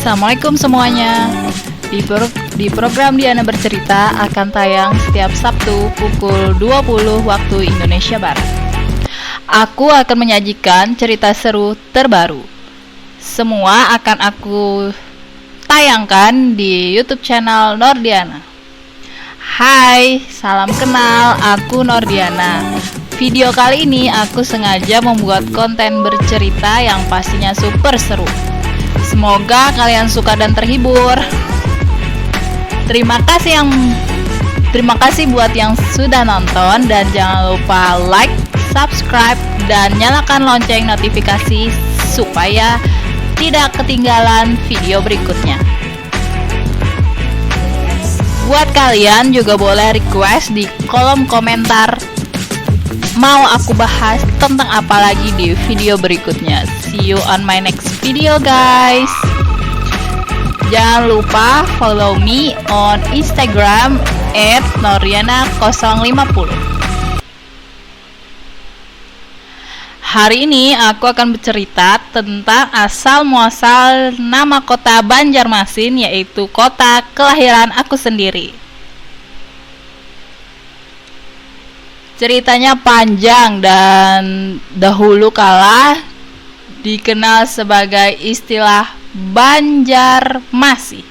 Assalamualaikum semuanya. Di program Diana Bercerita akan tayang setiap Sabtu pukul 20 waktu Indonesia Barat. Aku akan menyajikan cerita seru terbaru. Semua akan aku tayangkan di YouTube channel Nordiana. Hai, salam kenal, aku Nordiana. Video kali ini aku sengaja membuat konten bercerita yang pastinya super seru. Semoga kalian suka dan terhibur. Terima kasih buat yang sudah nonton, dan jangan lupa like, subscribe, dan nyalakan lonceng notifikasi supaya tidak ketinggalan video berikutnya. Buat kalian juga boleh request di kolom komentar mau aku bahas tentang apa lagi di video berikutnya. See you on my next video, guys. Jangan lupa follow me on Instagram @noriana050. Hari ini aku akan bercerita tentang asal muasal nama kota Banjarmasin, yaitu kota kelahiran aku sendiri. Ceritanya panjang dan dahulu kala dikenal sebagai istilah Banjarmasin.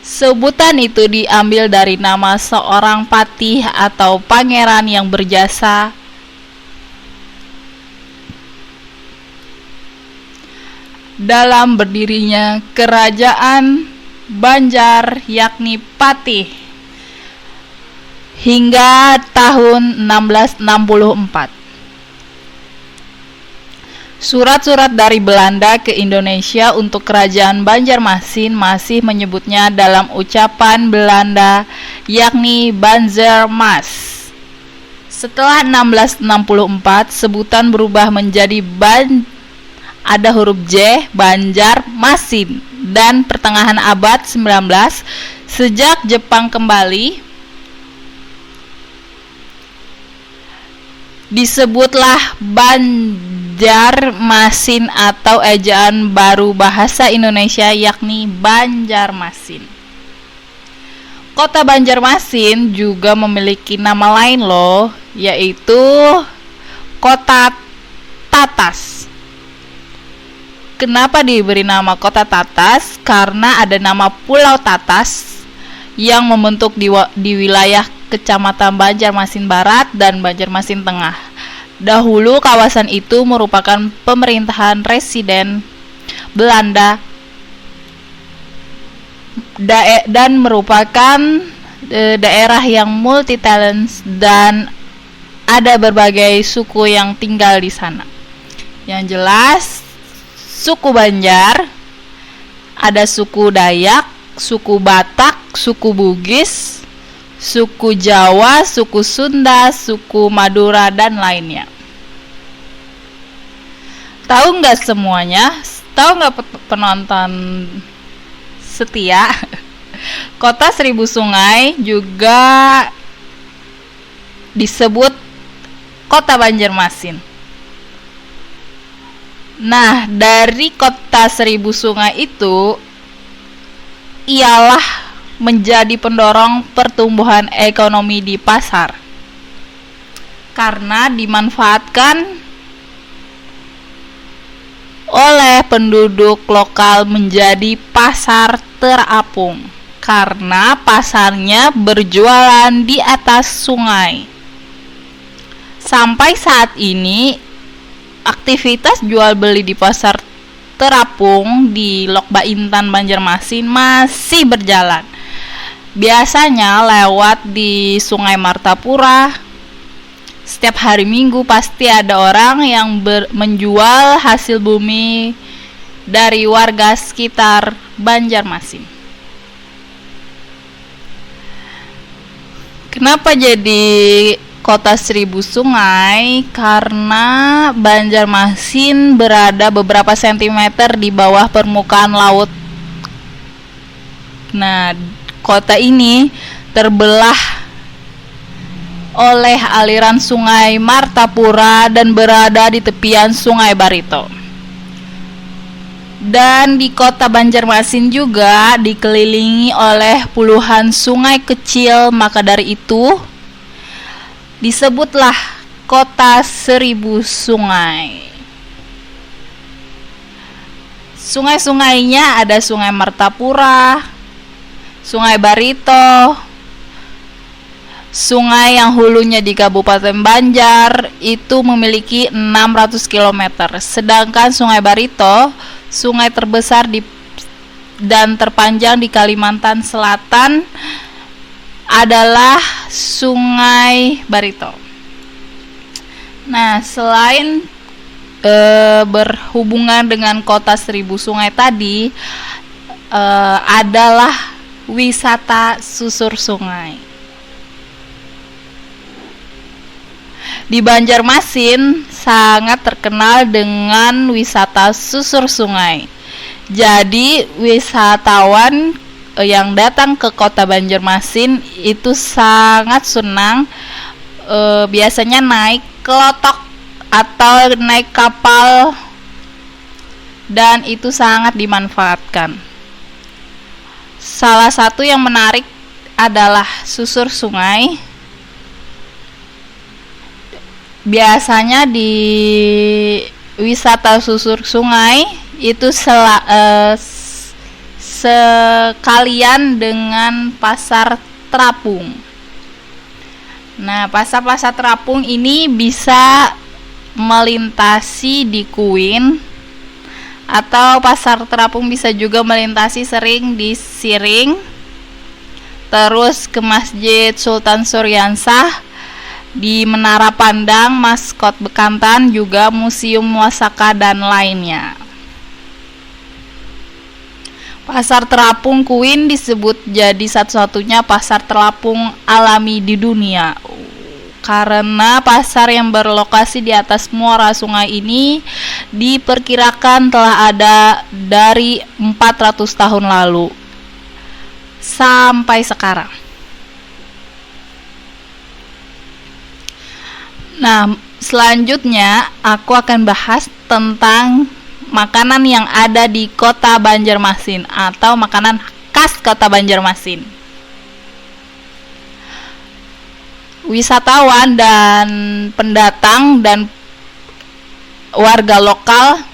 Sebutan itu diambil dari nama seorang patih atau pangeran yang berjasa dalam berdirinya kerajaan Banjar, yakni Patih, hingga tahun 1664. Surat-surat dari Belanda ke Indonesia untuk kerajaan Banjarmasin masih menyebutnya dalam ucapan Belanda, yakni Banzermas. Setelah 1664, sebutan berubah menjadi ada huruf J, Banjarmasin, dan pertengahan abad 19 sejak Jepang kembali disebutlah Banjarmasin atau ejaan baru bahasa Indonesia, yakni Banjarmasin. Kota Banjarmasin juga memiliki nama lain loh, yaitu Kota Tatas. Kenapa diberi nama Kota Tatas? Karena ada nama Pulau Tatas yang membentuk di wilayah Kecamatan Banjarmasin Barat dan Banjarmasin Tengah. Dahulu kawasan itu merupakan pemerintahan residen Belanda dan merupakan daerah yang multi talent dan ada berbagai suku yang tinggal di sana. Yang jelas, suku Banjar, ada suku Dayak, suku Batak, suku Bugis, suku Jawa, suku Sunda, suku Madura, dan lainnya. Tahu nggak semuanya? Tahu nggak penonton setia? Kota Seribu Sungai juga disebut Kota Banjarmasin. Nah, dari Kota Seribu Sungai itu ialah menjadi pendorong pertumbuhan ekonomi di pasar, karena dimanfaatkan oleh penduduk lokal menjadi pasar terapung, karena pasarnya berjualan di atas sungai. Sampai saat ini aktivitas jual beli di pasar terapung di Lok Baintan Banjarmasin masih berjalan. Biasanya lewat di Sungai Martapura. Setiap hari Minggu pasti ada orang yang menjual hasil bumi dari warga sekitar Banjarmasin. Kenapa jadi Kota Seribu Sungai? Karena Banjarmasin berada beberapa sentimeter di bawah permukaan laut. Nah, kota ini terbelah oleh aliran Sungai Martapura dan berada di tepian Sungai Barito. Dan di kota Banjarmasin juga dikelilingi oleh puluhan sungai kecil, maka dari itu disebutlah kota 1000 sungai. Sungai-sungainya ada Sungai Martapura, Sungai Barito, sungai yang hulunya di Kabupaten Banjar itu memiliki 600 km. Sedangkan Sungai Barito, sungai terbesar dan terpanjang di Kalimantan Selatan adalah Sungai Barito. Nah, selain berhubungan dengan kota 1000 sungai tadi, adalah wisata susur sungai. Di Banjarmasin sangat terkenal dengan wisata susur sungai. Jadi wisatawan yang datang ke kota Banjarmasin itu sangat senang, biasanya naik kelotok atau naik kapal, dan itu sangat dimanfaatkan. Salah satu yang menarik adalah susur sungai. Biasanya di wisata susur sungai itu sekalian dengan pasar terapung. Nah, pasar-pasar terapung ini bisa melintasi di Kuin, atau pasar terapung bisa juga melintasi sering di Siring, terus ke Masjid Sultan Suryansah, di Menara Pandang, Maskot Bekantan, juga Museum Wasaka dan lainnya. Pasar terapung Kuin disebut jadi satu-satunya pasar terapung alami di dunia, karena pasar yang berlokasi di atas muara sungai ini diperkirakan telah ada dari 400 tahun lalu sampai sekarang. Nah, selanjutnya aku akan bahas tentang makanan yang ada di kota Banjarmasin atau makanan khas kota Banjarmasin. Wisatawan dan pendatang dan warga lokal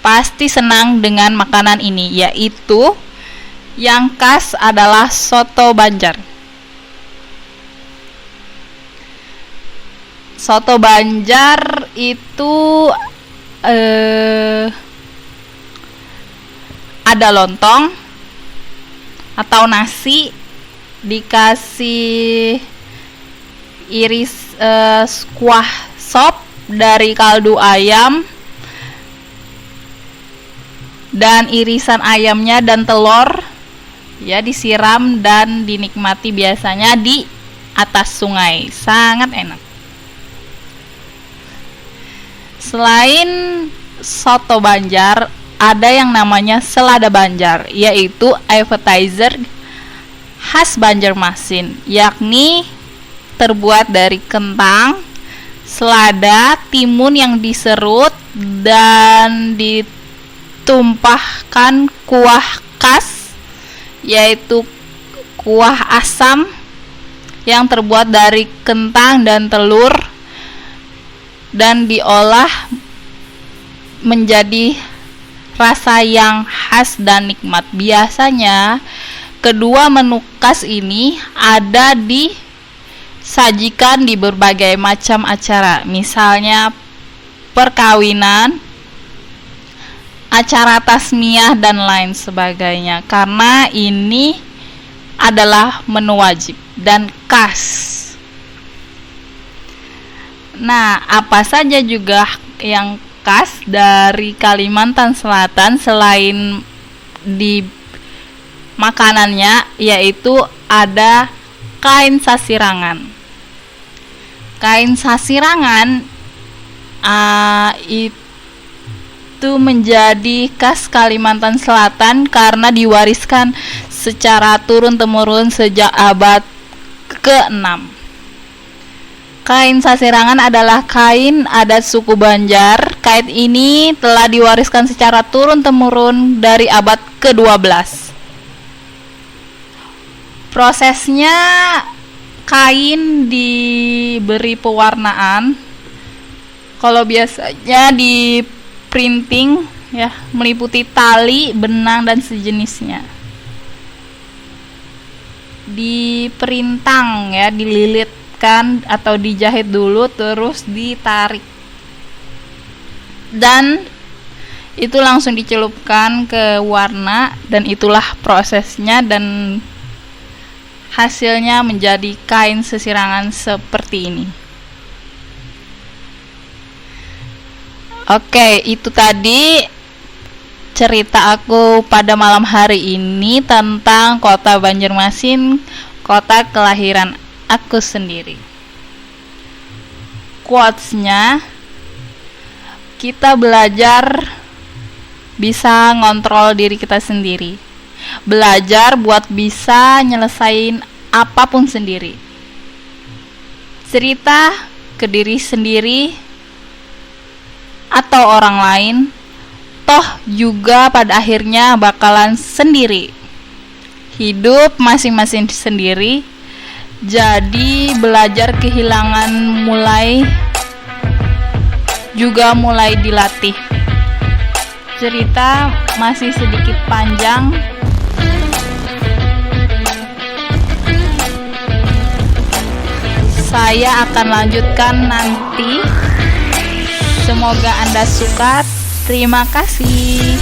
pasti senang dengan makanan ini, yaitu yang khas adalah soto Banjar. Soto Banjar itu ada lontong atau nasi, dikasih iris kuah sop dari kaldu ayam, dan irisan ayamnya dan telur, ya, disiram dan dinikmati biasanya di atas sungai. Sangat enak. Selain soto Banjar, ada yang namanya selada Banjar, yaitu appetizer khas Banjarmasin, yakni terbuat dari kentang, selada, timun yang diserut dan ditumpahkan kuah khas, yaitu kuah asam yang terbuat dari kentang dan telur, dan diolah menjadi rasa yang khas dan nikmat. Biasanya kedua menu khas ini ada disajikan di berbagai macam acara, misalnya perkawinan, acara tasmiyah, dan lain sebagainya, karena ini adalah menu wajib dan khas. Nah, apa saja juga yang khas dari Kalimantan Selatan selain di makanannya, yaitu ada kain sasirangan. Kain sasirangan itu menjadi khas Kalimantan Selatan karena diwariskan secara turun-temurun sejak abad ke-6. Kain sasirangan Kain sasirangan adalah kain adat suku Banjar. Kain ini telah diwariskan secara turun-temurun dari abad ke-12. Prosesnya, kain diberi pewarnaan. Kalau biasanya di printing ya, meliputi tali, benang dan sejenisnya. Diperintang ya, dililitkan atau dijahit dulu, terus ditarik. Dan itu langsung dicelupkan ke warna, dan itulah prosesnya, dan hasilnya menjadi kain sesirangan seperti ini. Oke, itu tadi cerita aku pada malam hari ini tentang kota Banjarmasin, kota kelahiran aku sendiri. Quotes-nya, kita belajar bisa ngontrol diri kita sendiri. Belajar buat bisa nyelesain apapun sendiri. Cerita ke diri sendiri atau orang lain, toh juga pada akhirnya bakalan sendiri. Hidup masing-masing sendiri. Jadi belajar kehilangan mulai dilatih. Cerita masih sedikit panjang. Saya akan lanjutkan nanti. Semoga Anda suka. Terima kasih.